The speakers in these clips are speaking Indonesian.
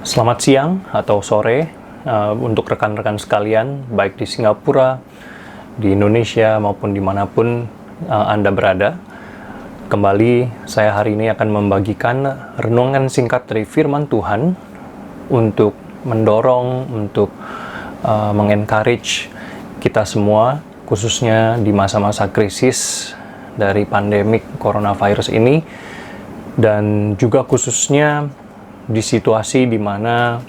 Selamat siang atau sore untuk rekan-rekan sekalian, baik di Singapura, di Indonesia, maupun dimanapun Anda berada. Kembali, saya hari ini akan membagikan renungan singkat dari firman Tuhan untuk mendorong, untuk mengencourage kita semua, khususnya di masa-masa krisis dari pandemik coronavirus ini, dan juga khususnya di situasi di mana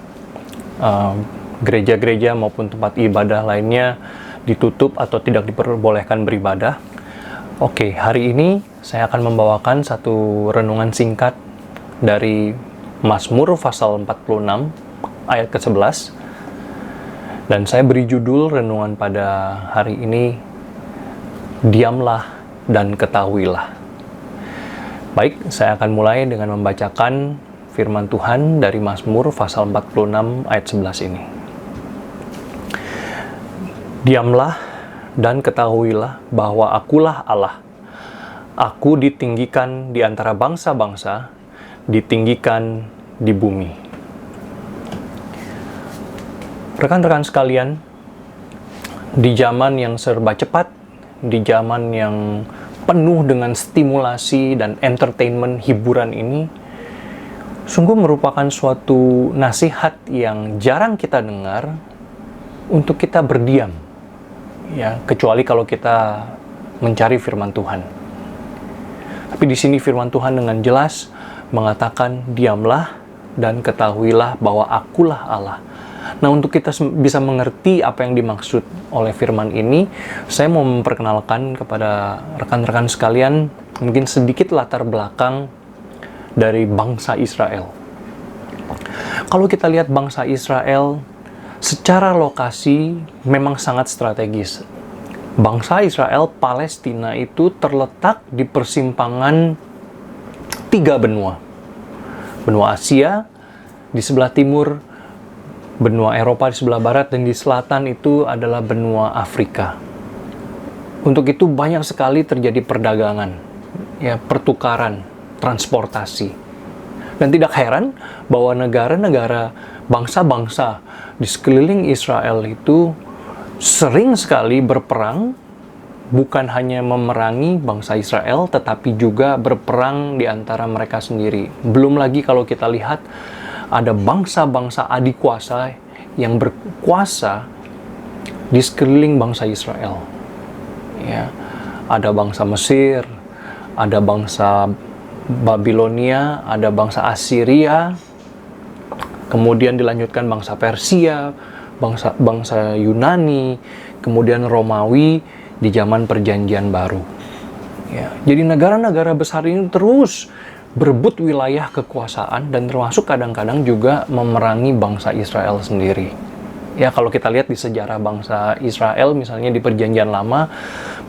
gereja-gereja maupun tempat ibadah lainnya ditutup atau tidak diperbolehkan beribadah. Oke, hari ini saya akan membawakan satu renungan singkat dari Mazmur pasal 46 ayat ke-11. Dan saya beri judul renungan pada hari ini, Diamlah dan Ketahuilah. Baik, saya akan mulai dengan membacakan firman Tuhan dari Mazmur pasal 46 ayat 11 ini. Diamlah dan ketahuilah bahwa akulah Allah. Aku ditinggikan di antara bangsa-bangsa, ditinggikan di bumi. Rekan-rekan sekalian, di zaman yang serba cepat, di zaman yang penuh dengan stimulasi dan entertainment hiburan ini, sungguh merupakan suatu nasihat yang jarang kita dengar untuk kita berdiam, ya, kecuali kalau kita mencari firman Tuhan. Tapi di sini firman Tuhan dengan jelas mengatakan, diamlah dan ketahuilah bahwa akulah Allah. Nah, untuk kita bisa mengerti apa yang dimaksud oleh firman ini, saya mau memperkenalkan kepada rekan-rekan sekalian mungkin sedikit latar belakang dari bangsa Israel. Kalau kita lihat bangsa Israel, secara lokasi memang sangat strategis. Bangsa Israel, Palestina itu terletak di persimpangan 3 benua. Benua Asia di sebelah timur, benua Eropa di sebelah barat, dan di selatan itu adalah benua Afrika. Untuk itu banyak sekali terjadi perdagangan, ya, pertukaran, transportasi. Dan tidak heran bahwa negara-negara, bangsa-bangsa di sekeliling Israel itu sering sekali berperang, bukan hanya memerangi bangsa Israel, tetapi juga berperang di antara mereka sendiri. Belum lagi kalau kita lihat ada bangsa-bangsa adikuasa yang berkuasa di sekeliling bangsa Israel. Ya, ada bangsa Mesir, ada bangsa Babilonia, ada bangsa Assyria, kemudian dilanjutkan bangsa Persia, bangsa Yunani, kemudian Romawi di zaman Perjanjian Baru. Ya, jadi negara-negara besar ini terus berebut wilayah kekuasaan dan termasuk kadang-kadang juga memerangi bangsa Israel sendiri. Ya, kalau kita lihat di sejarah bangsa Israel, misalnya di Perjanjian Lama,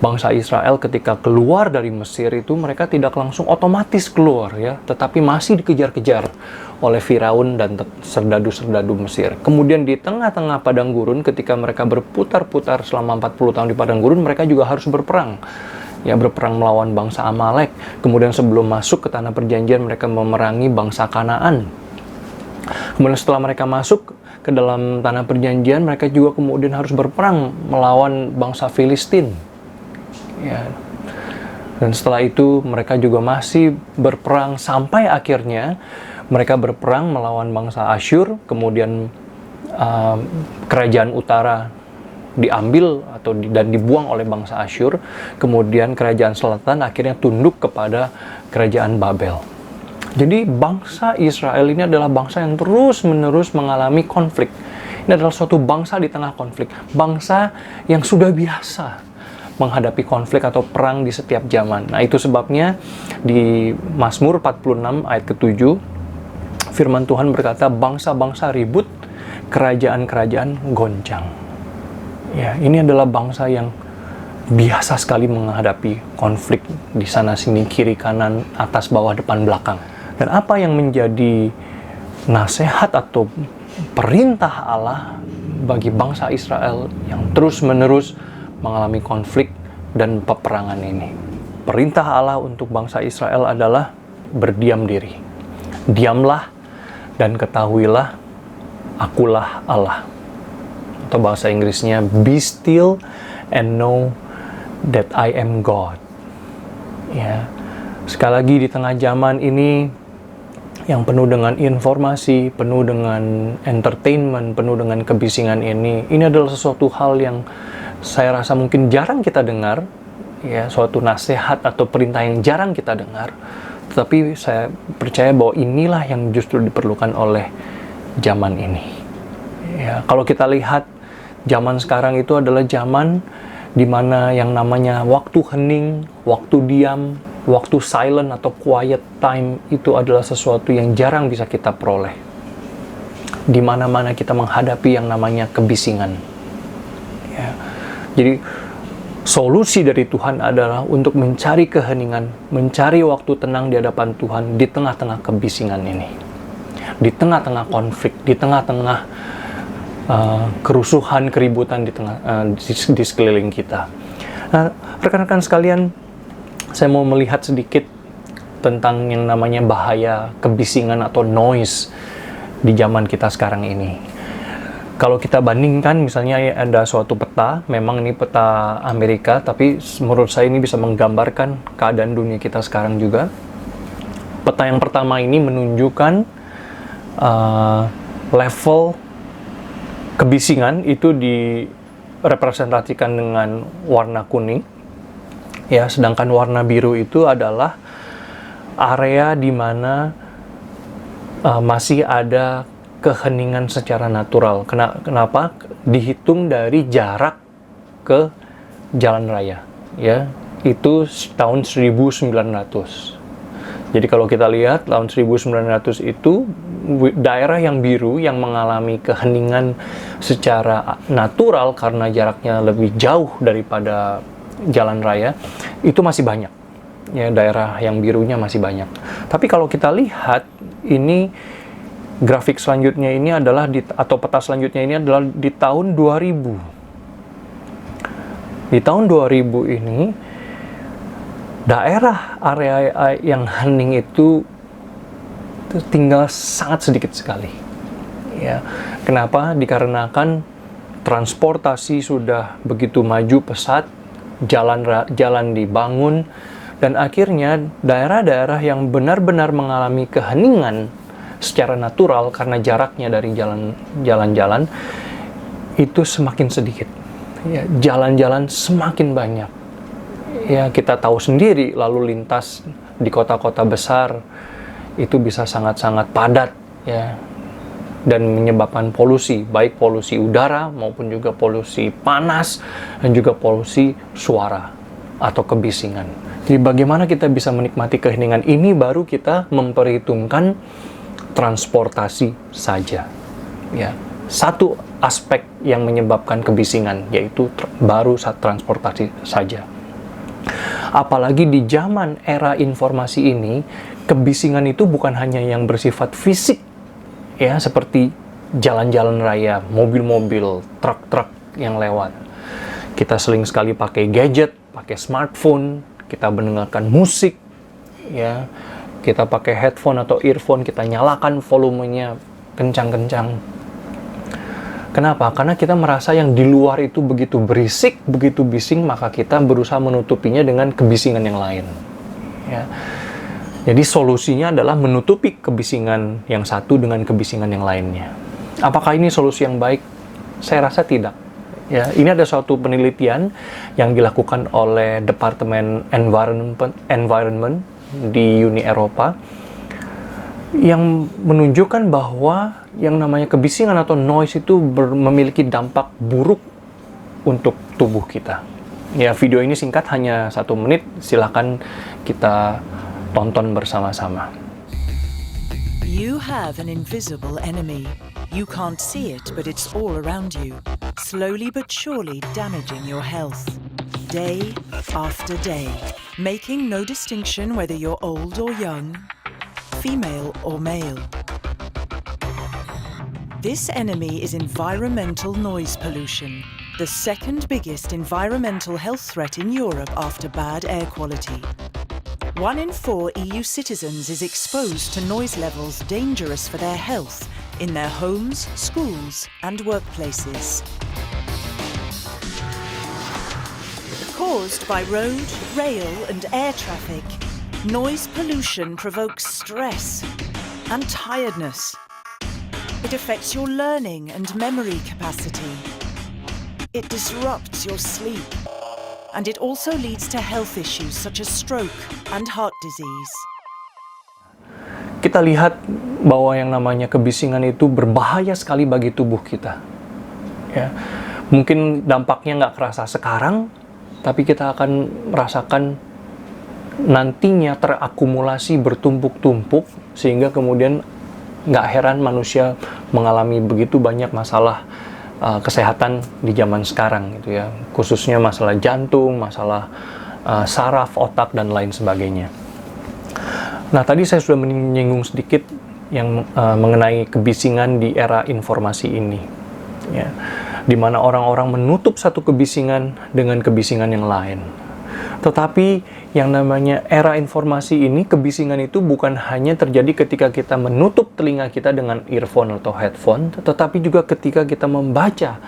bangsa Israel ketika keluar dari Mesir itu mereka tidak langsung otomatis keluar, ya, tetapi masih dikejar-kejar oleh Firaun dan serdadu-serdadu Mesir. Kemudian di tengah-tengah padang gurun, ketika mereka berputar-putar selama 40 tahun di padang gurun, mereka juga harus berperang. Ya, berperang melawan bangsa Amalek. Kemudian sebelum masuk ke tanah perjanjian, mereka memerangi bangsa Kanaan. Kemudian setelah mereka masuk ke dalam tanah perjanjian, mereka juga kemudian harus berperang melawan bangsa Filistin. Ya. Dan setelah itu mereka juga masih berperang sampai akhirnya mereka berperang melawan bangsa Asyur, kemudian kerajaan utara diambil dan dibuang oleh bangsa Asyur, kemudian kerajaan selatan akhirnya tunduk kepada kerajaan Babel. Jadi bangsa Israel ini adalah bangsa yang terus-menerus mengalami konflik. Ini adalah suatu bangsa di tengah konflik. Bangsa yang sudah biasa menghadapi konflik atau perang di setiap zaman. Nah, itu sebabnya di Mazmur 46 ayat ke-7, firman Tuhan berkata, bangsa-bangsa ribut, kerajaan-kerajaan goncang. Ya, ini adalah bangsa yang biasa sekali menghadapi konflik di sana sini, kiri kanan, atas bawah, depan belakang. Dan apa yang menjadi nasihat atau perintah Allah bagi bangsa Israel yang terus-menerus mengalami konflik dan peperangan ini? Perintah Allah untuk bangsa Israel adalah berdiam diri. Diamlah dan ketahuilah akulah Allah. Atau bahasa Inggrisnya, be still and know that I am God. Ya, sekali lagi di tengah zaman ini yang penuh dengan informasi, penuh dengan entertainment, penuh dengan kebisingan ini adalah sesuatu hal yang saya rasa mungkin jarang kita dengar, ya, suatu nasihat atau perintah yang jarang kita dengar. Tetapi saya percaya bahwa inilah yang justru diperlukan oleh zaman ini. Ya, kalau kita lihat zaman sekarang itu adalah zaman di mana yang namanya waktu hening, waktu diam, waktu silent atau quiet time itu adalah sesuatu yang jarang bisa kita peroleh. Di mana-mana kita menghadapi yang namanya kebisingan. Ya. Jadi solusi dari Tuhan adalah untuk mencari keheningan, mencari waktu tenang di hadapan Tuhan di tengah-tengah kebisingan ini. Di tengah-tengah konflik, di tengah-tengah kerusuhan, keributan di sekeliling kita. Nah, rekan-rekan sekalian, saya mau melihat sedikit tentang yang namanya bahaya kebisingan atau noise di zaman kita sekarang ini. Kalau kita bandingkan, misalnya ada suatu peta, memang ini peta Amerika, tapi menurut saya ini bisa menggambarkan keadaan dunia kita sekarang juga. Peta yang pertama ini menunjukkan level kebisingan itu direpresentasikan dengan warna kuning, ya, sedangkan warna biru itu adalah area di mana masih ada keheningan secara natural. Kenapa? Dihitung dari jarak ke jalan raya, ya, itu tahun 1900. Jadi kalau kita lihat tahun 1900 itu daerah yang biru yang mengalami keheningan secara natural karena jaraknya lebih jauh daripada jalan raya itu masih banyak. Ya, daerah yang birunya masih banyak. Tapi kalau kita lihat ini grafik selanjutnya ini adalah atau peta selanjutnya ini adalah di tahun 2000. Di tahun 2000 ini daerah area yang hening itu tinggal sangat sedikit sekali. Ya, kenapa? Dikarenakan transportasi sudah begitu maju pesat, jalan dibangun, dan akhirnya daerah-daerah yang benar-benar mengalami keheningan secara natural karena jaraknya dari jalan-jalan itu semakin sedikit. Ya, jalan-jalan semakin banyak. Ya, kita tahu sendiri lalu lintas di kota-kota besar itu bisa sangat-sangat padat, ya, dan menyebabkan polusi, baik polusi udara maupun juga polusi panas dan juga polusi suara atau kebisingan. Jadi bagaimana kita bisa menikmati keheningan ini baru kita memperhitungkan transportasi saja. Ya, satu aspek yang menyebabkan kebisingan yaitu baru transportasi saja. Apalagi di zaman era informasi ini, kebisingan itu bukan hanya yang bersifat fisik, ya, seperti jalan-jalan raya, mobil-mobil, truk-truk yang lewat. Kita sering sekali pakai gadget, pakai smartphone, kita mendengarkan musik, ya, kita pakai headphone atau earphone, kita nyalakan volumenya kencang-kencang. Kenapa? Karena kita merasa yang di luar itu begitu berisik, begitu bising, maka kita berusaha menutupinya dengan kebisingan yang lain. Ya. Jadi solusinya adalah menutupi kebisingan yang satu dengan kebisingan yang lainnya. Apakah ini solusi yang baik? Saya rasa tidak. Ya, ini ada suatu penelitian yang dilakukan oleh Departemen Environment di Uni Eropa yang menunjukkan bahwa yang namanya kebisingan atau noise itu memiliki dampak buruk untuk tubuh kita. Ya, video ini singkat, hanya 1 menit. Silakan kita tonton bersama-sama. You have an invisible enemy. You can't see it, but it's all around you, slowly but surely damaging your health. Day after day, making no distinction whether you're old or young, female or male. This enemy is environmental noise pollution, the second biggest environmental health threat in Europe after bad air quality. 1 in 4 EU citizens is exposed to noise levels dangerous for their health in their homes, schools, and workplaces. Caused by road, rail, and air traffic, noise pollution provokes stress and tiredness. It affects your learning and memory capacity. It disrupts your sleep. And it also leads to health issues such as stroke and heart disease. Kita lihat bahwa yang namanya kebisingan itu berbahaya sekali bagi tubuh kita. Ya, mungkin dampaknya nggak kerasa sekarang, tapi kita akan merasakan nantinya terakumulasi bertumpuk-tumpuk, sehingga kemudian nggak heran manusia mengalami begitu banyak masalah kesehatan di zaman sekarang gitu ya, khususnya masalah jantung, masalah saraf, otak, dan lain sebagainya. Nah, tadi saya sudah menyinggung sedikit yang mengenai kebisingan di era informasi ini, ya, di mana orang-orang menutup satu kebisingan dengan kebisingan yang lain. Tetapi yang namanya era informasi ini, kebisingan itu bukan hanya terjadi ketika kita menutup telinga kita dengan earphone atau headphone, tetapi juga ketika kita membaca,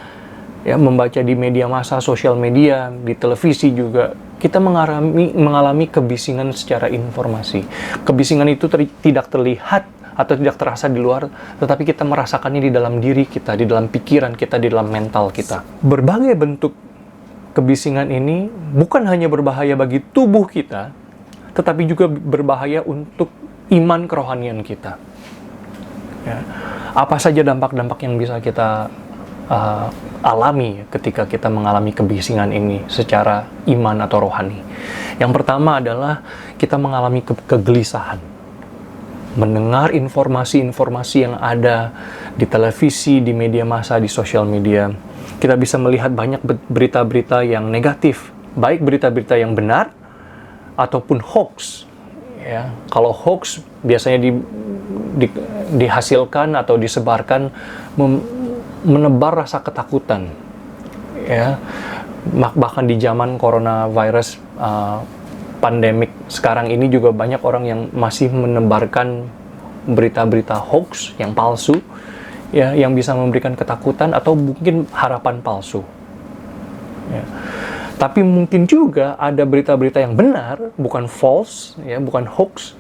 ya, membaca di media massa, sosial media, di televisi juga, kita mengalami kebisingan secara informasi. Kebisingan itu tidak terlihat atau tidak terasa di luar, tetapi kita merasakannya di dalam diri kita, di dalam pikiran kita, di dalam mental kita. Berbagai bentuk kebisingan ini bukan hanya berbahaya bagi tubuh kita, tetapi juga berbahaya untuk iman kerohanian kita. Ya. Apa saja dampak-dampak yang bisa kita alami ketika kita mengalami kebisingan ini secara iman atau rohani? Yang pertama adalah kita mengalami kegelisahan. Mendengar informasi-informasi yang ada di televisi, di media massa, di sosial media, kita bisa melihat banyak berita-berita yang negatif, baik berita-berita yang benar ataupun hoax. Ya, kalau hoax biasanya dihasilkan atau disebarkan menebar rasa ketakutan. Ya, bahkan di zaman coronavirus pandemik sekarang ini juga banyak orang yang masih menebarkan berita-berita hoax yang palsu, ya, yang bisa memberikan ketakutan atau mungkin harapan palsu. Ya. Tapi mungkin juga ada berita-berita yang benar, bukan false, ya, bukan hoax,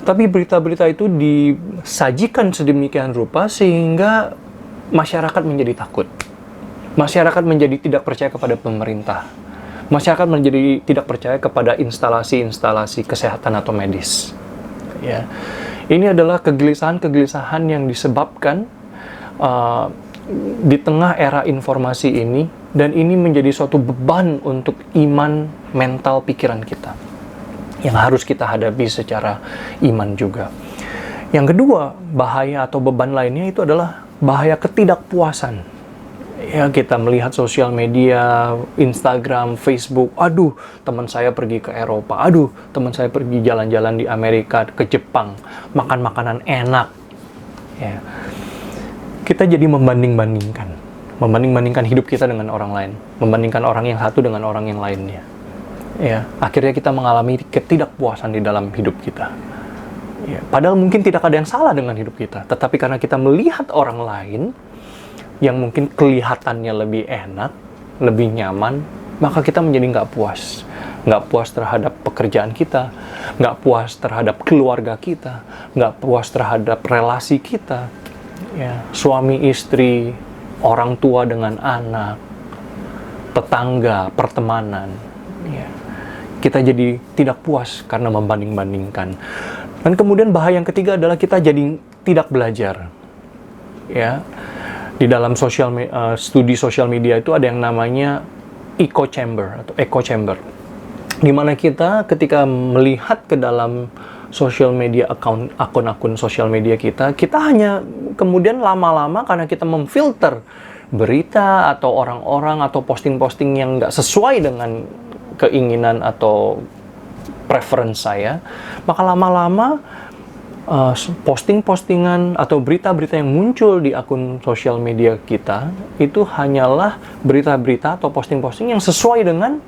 tapi berita-berita itu disajikan sedemikian rupa sehingga masyarakat menjadi takut. Masyarakat menjadi tidak percaya kepada pemerintah. Masyarakat menjadi tidak percaya kepada instalasi-instalasi kesehatan atau medis. Ya. Ini adalah kegelisahan-kegelisahan yang disebabkan di tengah era informasi ini, dan ini menjadi suatu beban untuk iman, mental, pikiran kita yang harus kita hadapi secara iman juga. Yang kedua, bahaya atau beban lainnya itu adalah bahaya ketidakpuasan. Ya, kita melihat sosial media, Instagram, Facebook, aduh, teman saya pergi ke Eropa, aduh, teman saya pergi jalan-jalan di Amerika, ke Jepang, makan makanan enak. Ya. Kita jadi membanding-bandingkan hidup kita dengan orang lain, membandingkan orang yang satu dengan orang yang lainnya. Ya, akhirnya kita mengalami ketidakpuasan di dalam hidup kita. Ya, padahal mungkin tidak ada yang salah dengan hidup kita, tetapi karena kita melihat orang lain yang mungkin kelihatannya lebih enak, lebih nyaman, maka kita menjadi nggak puas. Nggak puas terhadap pekerjaan kita, nggak puas terhadap keluarga kita, nggak puas terhadap relasi kita. Ya, suami istri, orang tua dengan anak, tetangga, pertemanan. Ya. Kita jadi tidak puas karena membanding-bandingkan. Dan kemudian bahaya yang ketiga adalah kita jadi tidak belajar. Ya. Di dalam studi sosial media itu ada yang namanya echo chamber, di mana kita ketika melihat ke dalam sosial media, akun-akun sosial media kita hanya kemudian lama-lama karena kita memfilter berita atau orang-orang atau posting-posting yang nggak sesuai dengan keinginan atau preference saya, maka lama-lama posting-postingan atau berita-berita yang muncul di akun sosial media kita itu hanyalah berita-berita atau posting-posting yang sesuai dengan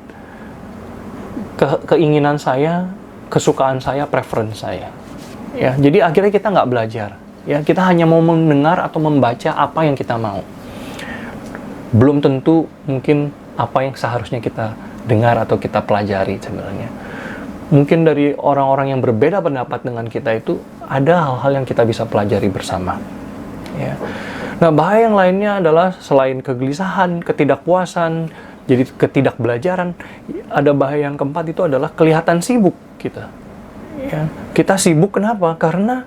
keinginan saya, kesukaan saya, preference saya. Ya, jadi akhirnya kita nggak belajar. Ya, kita hanya mau mendengar atau membaca apa yang kita mau. Belum tentu mungkin apa yang seharusnya kita dengar atau kita pelajari sebenarnya. Mungkin dari orang-orang yang berbeda pendapat dengan kita itu ada hal-hal yang kita bisa pelajari bersama. Ya. Nah, bahaya yang lainnya adalah selain kegelisahan, ketidakpuasan, jadi ketidakbelajaran, ada bahaya yang keempat itu adalah kelihatan sibuk kita. Ya. Kita sibuk kenapa? Karena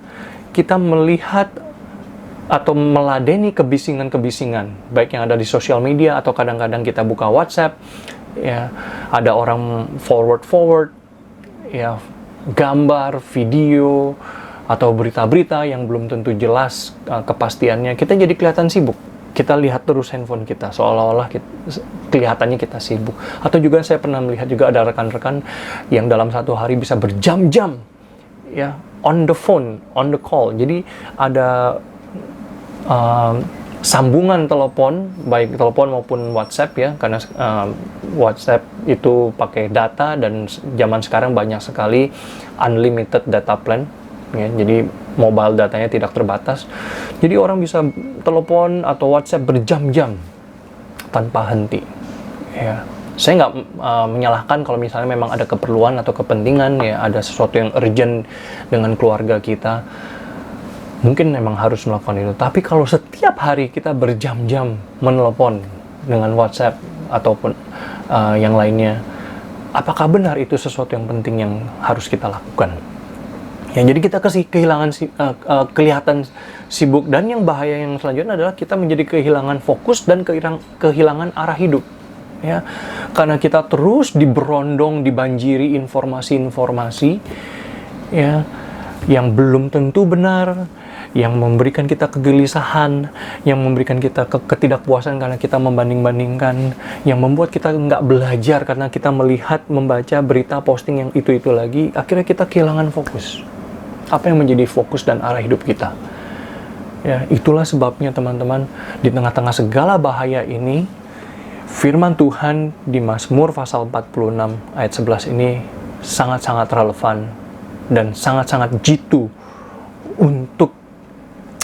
kita melihat atau meladeni kebisingan-kebisingan, baik yang ada di sosial media atau kadang-kadang kita buka WhatsApp, ya, ada orang forward, ya, gambar, video, atau berita-berita yang belum tentu jelas kepastiannya, kita jadi kelihatan sibuk. Kita lihat terus handphone kita, seolah-olah kelihatannya kita sibuk. Atau juga saya pernah melihat juga ada rekan-rekan yang dalam satu hari bisa berjam-jam, ya, on the phone, on the call. Jadi ada sambungan telepon, baik telepon maupun WhatsApp ya, karena WhatsApp itu pakai data dan zaman sekarang banyak sekali unlimited data plan, ya, jadi mobile datanya tidak terbatas. Jadi orang bisa telepon atau WhatsApp berjam-jam tanpa henti. Ya, saya nggak menyalahkan kalau misalnya memang ada keperluan atau kepentingan, ya, ada sesuatu yang urgent dengan keluarga kita. Mungkin memang harus melakukan itu. Tapi kalau setiap hari kita berjam-jam menelepon dengan WhatsApp ataupun yang lainnya, apakah benar itu sesuatu yang penting yang harus kita lakukan? Ya, jadi kita kehilangan kelihatan sibuk, dan yang bahaya yang selanjutnya adalah kita menjadi kehilangan fokus dan kehilangan arah hidup. Ya, karena kita terus diberondong, dibanjiri informasi-informasi, ya, yang belum tentu benar, yang memberikan kita kegelisahan, yang memberikan kita ketidakpuasan karena kita membanding-bandingkan, yang membuat kita nggak belajar karena kita melihat, membaca berita posting yang itu-itu lagi, akhirnya kita kehilangan fokus. Apa yang menjadi fokus dan arah hidup kita? Ya, itulah sebabnya teman-teman, di tengah-tengah segala bahaya ini, firman Tuhan di Mazmur pasal 46 ayat 11 ini sangat-sangat relevan dan sangat-sangat jitu untuk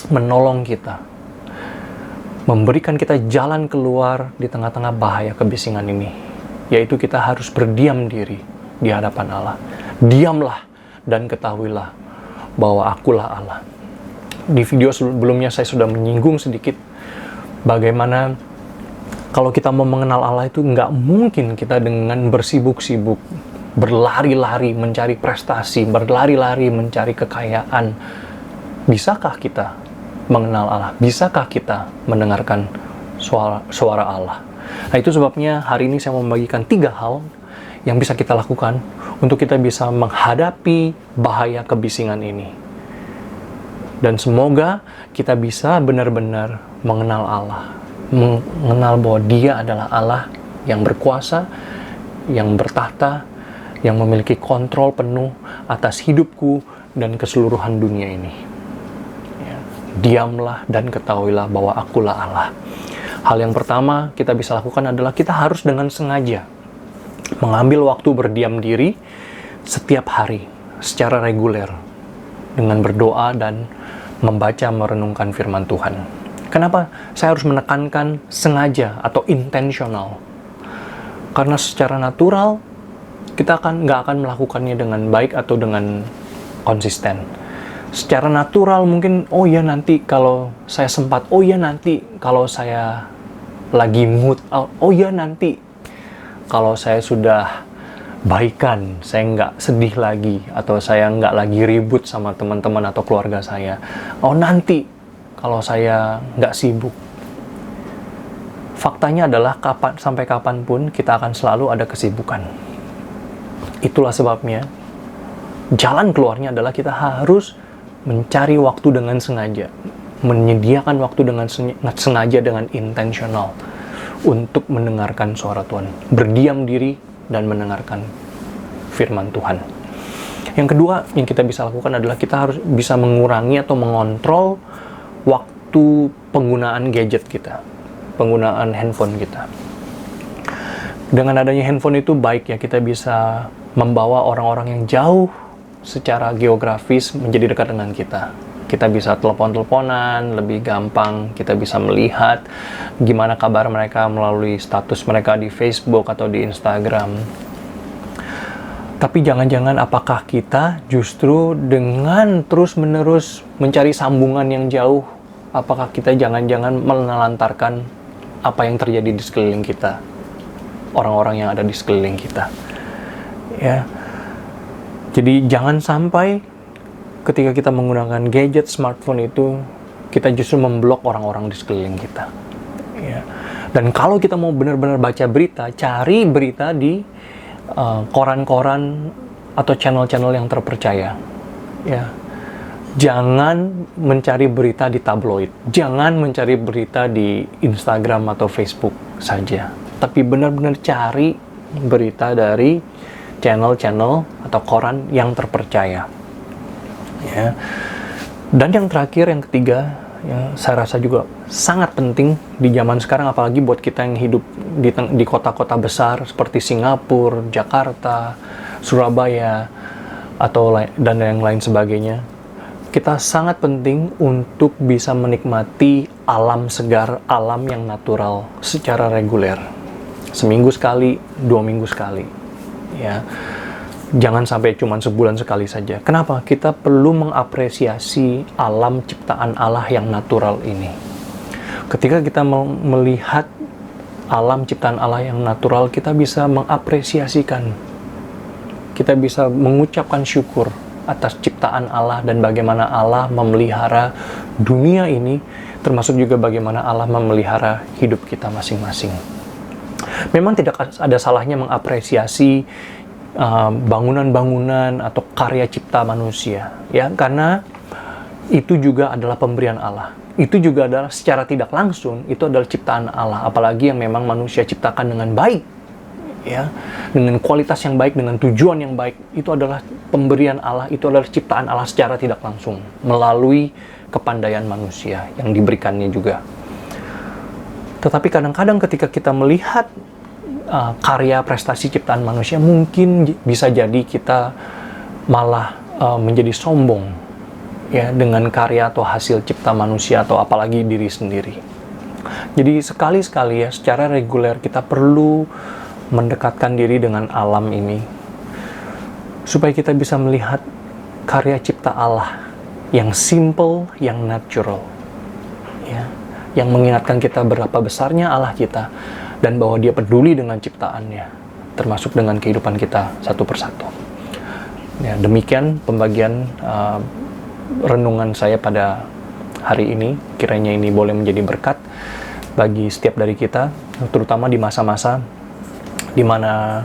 menolong kita, memberikan kita jalan keluar di tengah-tengah bahaya kebisingan ini, yaitu kita harus berdiam diri di hadapan Allah. Diamlah dan ketahuilah bahwa akulah Allah. Di video sebelumnya saya sudah menyinggung sedikit bagaimana kalau kita mau mengenal Allah itu nggak mungkin kita dengan bersibuk-sibuk, berlari-lari mencari prestasi, berlari-lari mencari kekayaan. Bisakah kita mengenal Allah? Bisakah kita mendengarkan suara Allah? Nah, itu sebabnya hari ini saya membagikan 3 hal yang bisa kita lakukan untuk kita bisa menghadapi bahaya kebisingan ini. Dan semoga kita bisa benar-benar mengenal Allah, mengenal bahwa Dia adalah Allah yang berkuasa, yang bertahta, yang memiliki kontrol penuh atas hidupku dan keseluruhan dunia ini. Diamlah dan ketahuilah bahwa akulah Allah. Hal yang pertama kita bisa lakukan adalah kita harus dengan sengaja mengambil waktu berdiam diri setiap hari secara reguler dengan berdoa dan membaca merenungkan firman Tuhan. Kenapa saya harus menekankan sengaja atau intentional? Karena secara natural kita nggak akan melakukannya dengan baik atau dengan konsisten. Secara natural mungkin, oh ya nanti kalau saya sempat, oh ya nanti kalau saya lagi mood, oh ya nanti kalau saya sudah baikan, saya nggak sedih lagi, atau saya nggak lagi ribut sama teman-teman atau keluarga saya, oh nanti kalau saya nggak sibuk. Faktanya adalah sampai kapanpun kita akan selalu ada kesibukan. Itulah sebabnya jalan keluarnya adalah kita harus mencari waktu dengan sengaja, menyediakan waktu dengan sengaja, dengan intentional untuk mendengarkan suara Tuhan, berdiam diri dan mendengarkan firman Tuhan. Yang kedua yang kita bisa lakukan adalah kita harus bisa mengurangi atau mengontrol waktu penggunaan gadget kita, penggunaan handphone kita. Dengan adanya handphone itu baik ya, kita bisa membawa orang-orang yang jauh secara geografis menjadi dekat dengan kita. Kita bisa telepon-teleponan, lebih gampang, kita bisa melihat gimana kabar mereka melalui status mereka di Facebook atau di Instagram. Tapi jangan-jangan apakah kita justru dengan terus-menerus mencari sambungan yang jauh, apakah kita jangan-jangan menelantarkan apa yang terjadi di sekeliling kita, orang-orang yang ada di sekeliling kita. Ya. Jadi jangan sampai ketika kita menggunakan gadget smartphone itu, kita justru memblok orang-orang di sekeliling kita. Ya. Dan kalau kita mau benar-benar baca berita, cari berita di koran-koran atau channel-channel yang terpercaya. Ya. Jangan mencari berita di tabloid. Jangan mencari berita di Instagram atau Facebook saja. Tapi benar-benar cari berita dari channel-channel atau koran yang terpercaya. Ya. Dan yang terakhir, yang ketiga, ya, saya rasa juga sangat penting di zaman sekarang, apalagi buat kita yang hidup di kota-kota besar seperti Singapura, Jakarta, Surabaya, dan yang lain sebagainya. Kita sangat penting untuk bisa menikmati alam segar, alam yang natural secara reguler. Seminggu sekali, 2 minggu sekali. Ya. Jangan sampai cuma sebulan sekali saja. Kenapa? Kita perlu mengapresiasi alam ciptaan Allah yang natural ini. Ketika kita melihat alam ciptaan Allah yang natural, kita bisa mengapresiasikan. Kita bisa mengucapkan syukur atas ciptaan Allah dan bagaimana Allah memelihara dunia ini, termasuk juga bagaimana Allah memelihara hidup kita masing-masing. Memang tidak ada salahnya mengapresiasi bangunan-bangunan atau karya cipta manusia, ya, karena itu juga adalah pemberian Allah. Itu juga adalah secara tidak langsung, itu adalah ciptaan Allah, apalagi yang memang manusia ciptakan dengan baik, ya, dengan kualitas yang baik, dengan tujuan yang baik. Itu adalah pemberian Allah, itu adalah ciptaan Allah secara tidak langsung melalui kepandaian manusia yang diberikannya juga. Tetapi kadang-kadang ketika kita melihat karya prestasi ciptaan manusia, mungkin bisa jadi kita malah menjadi sombong, ya, dengan karya atau hasil cipta manusia atau apalagi diri sendiri. Jadi sekali-sekali, ya, secara reguler kita perlu mendekatkan diri dengan alam ini supaya kita bisa melihat karya cipta Allah yang simple, yang natural, ya, yang mengingatkan kita berapa besarnya Allah kita dan bahwa Dia peduli dengan ciptaannya, termasuk dengan kehidupan kita satu persatu. Ya, demikian pembagian renungan saya pada hari ini. Kiranya ini boleh menjadi berkat bagi setiap dari kita, terutama di masa-masa di mana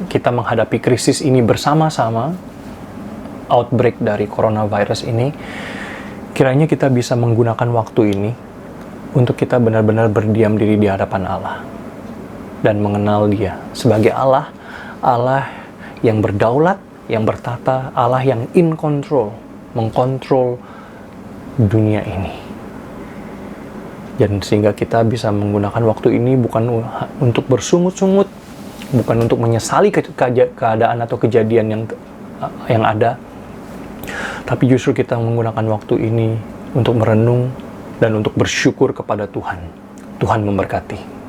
kita menghadapi krisis ini bersama-sama, outbreak dari coronavirus ini. Kiranya kita bisa menggunakan waktu ini untuk kita benar-benar berdiam diri di hadapan Allah dan mengenal Dia sebagai Allah, Allah yang berdaulat, yang bertata, Allah yang in control, mengkontrol dunia ini. Dan sehingga kita bisa menggunakan waktu ini bukan untuk bersungut-sungut, bukan untuk menyesali keadaan atau kejadian yang ada, tapi justru kita menggunakan waktu ini untuk merenung dan untuk bersyukur kepada Tuhan. Tuhan memberkati.